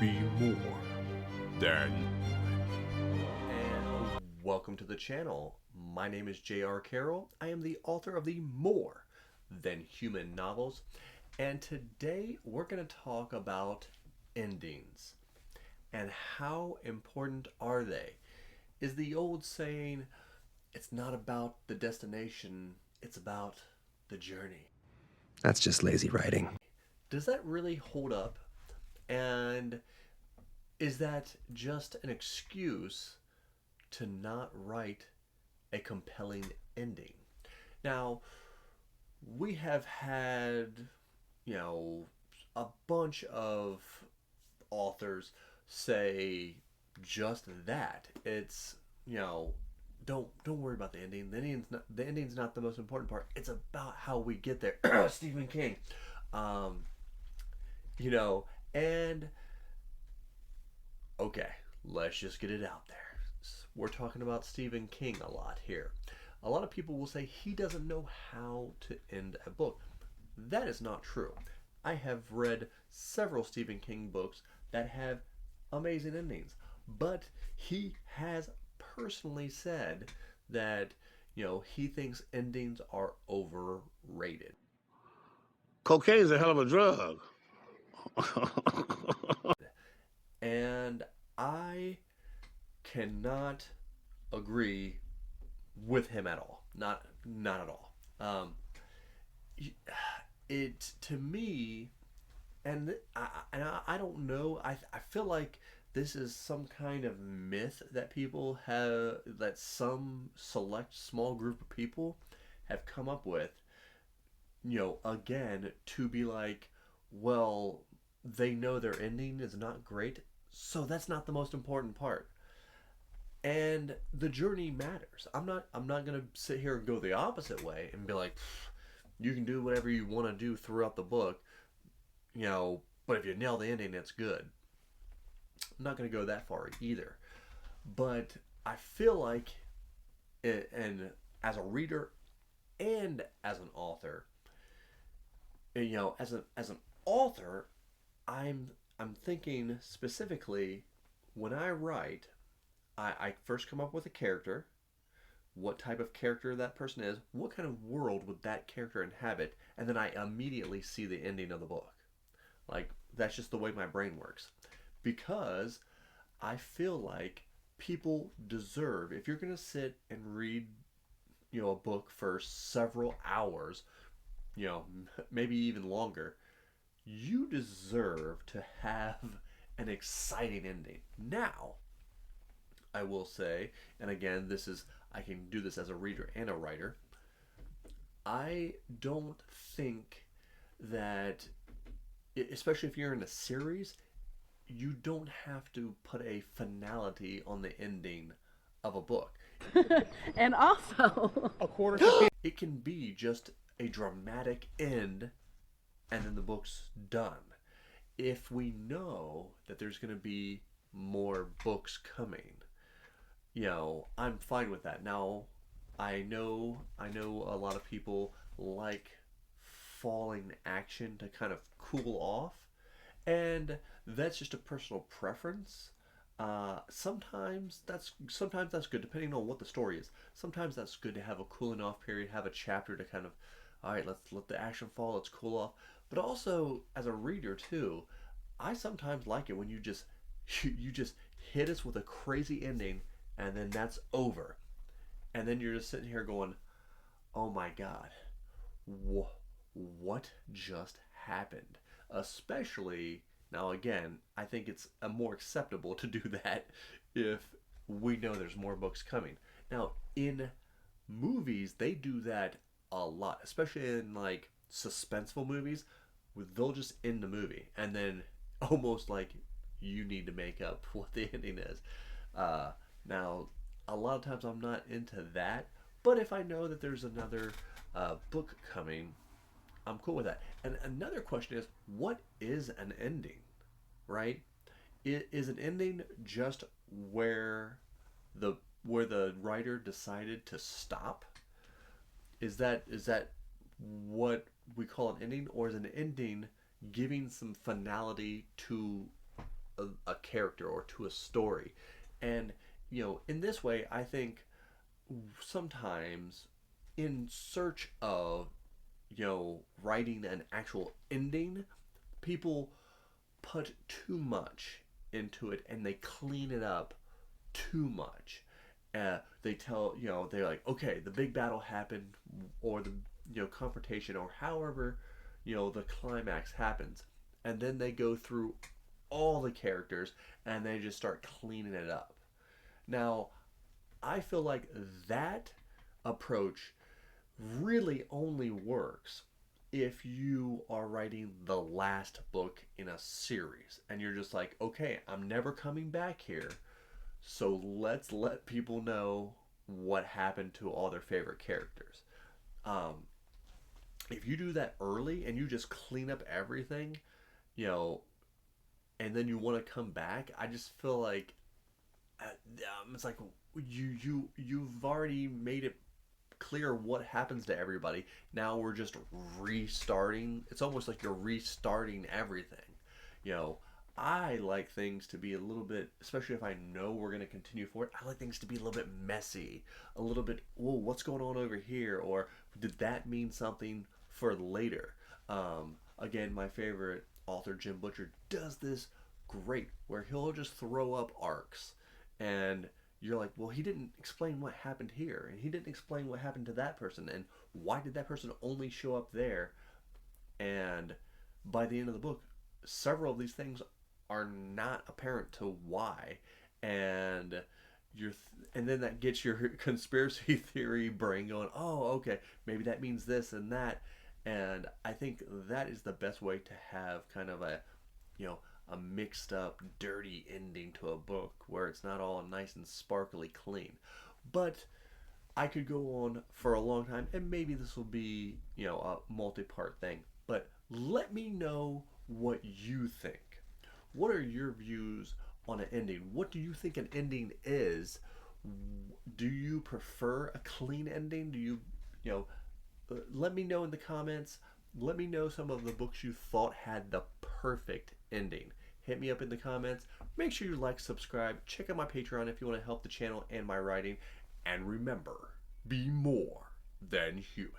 be more than. And welcome to the channel. My name is J.R. Carroll. I am the author of the More Than Human novels. And today we're going to talk about endings. And how important are they? Is the old saying, it's not about the destination, it's about the journey. That's just lazy writing. Does that really hold up? And is that just an excuse to not write a compelling ending? Now, we have had, a bunch of authors say just that. It's, don't worry about the ending. The ending's not the most important part. It's about how we get there. Stephen King. Um, and okay, let's just get it out there. We're talking about Stephen King a lot here. A lot of people will say he doesn't know how to end a book. That is not true. I have read several Stephen King books that have amazing endings, but he has personally said that, he thinks endings are overrated. Cocaine's a hell of a drug. And I cannot agree with him at all. Not at all. It to me, and I don't know. I feel like this is some kind of myth that people have, that some select small group of people have come up with. Again, to be like, well, they know their ending is not great, so that's not the most important part. And the journey matters. I'm not going to sit here and go the opposite way and be like, you can do whatever you want to do throughout the book, but if you nail the ending, it's good. I'm not going to go that far either. But I feel like and as a reader and as an author, as an author, I'm thinking specifically when I write, I first come up with a character, what type of character that person is, what kind of world would that character inhabit, and then I immediately see the ending of the book. Like, that's just the way my brain works. Because I feel like people deserve, if you're going to sit and read, a book for several hours, maybe even longer, you deserve to have an exciting ending. Now, I will say, and again, I can do this as a reader and a writer, I don't think that, especially if you're in a series, you don't have to put a finality on the ending of a book. And also, It can be just a dramatic end and then the book's done. If we know that there's going to be more books coming, I'm fine with that. Now, I know a lot of people like falling action to kind of cool off, and that's just a personal preference. Sometimes that's good, depending on what the story is. Sometimes that's good to have a cooling off period, have a chapter to kind of, all right, let's let the action fall, let's cool off. But also, as a reader too, I sometimes like it when you just you just hit us with a crazy ending, and then that's over, and then you're just sitting here going, oh my god, what just happened? Especially now, again, I think it's more acceptable to do that if we know there's more books coming. Now, in movies, they do that a lot, especially in like suspenseful movies. They'll just end the movie, and then almost like you need to make up what the ending is. Now, a lot of times I'm not into that, but if I know that there's another book coming, I'm cool with that. And another question is, what is an ending, right? Is an ending just where the writer decided to stop? Is that what we call an ending, or is an ending giving some finality to a character or to a story. And, in this way, I think sometimes in search of, writing an actual ending, people put too much into it and they clean it up too much. They tell, they're like, okay, the big battle happened, or the, confrontation, or however, the climax happens. And then they go through all the characters and they just start cleaning it up. Now, I feel like that approach really only works if you are writing the last book in a series and you're just like, okay, I'm never coming back here, so let's let people know what happened to all their favorite characters. um, if you do that early and you just clean up everything, you know and then you want to come back, I just feel like, it's like you've already made it clear what happens to everybody. Now we're just restarting. It's almost like you're restarting everything. You know, I like things to be a little bit, especially if I know we're going to continue forward, I like things to be a little bit messy, a little bit, whoa, what's going on over here? Or did that mean something for later? Again, my favorite author, Jim Butcher, does this great, where he'll just throw up arcs and you're like, well, he didn't explain what happened here, and he didn't explain what happened to that person, and why did that person only show up there? And by the end of the book, several of these things are not apparent to why, and and then that gets your conspiracy theory brain going, oh, okay, maybe that means this and that. And I think that is the best way to have kind of you know a mixed up dirty ending to a book, where it's not all nice and sparkly clean. But I could go on for a long time, and maybe this will be, a multi-part thing, but let me know what you think. What are your views on an ending? What do you think an ending is? Do you prefer a clean ending? Do you know let me know in the comments. Let me know some of the books you thought had the perfect ending. Hit me up in the comments. Make sure you like, subscribe, check out my Patreon if you want to help the channel and my writing. And remember, be more than human.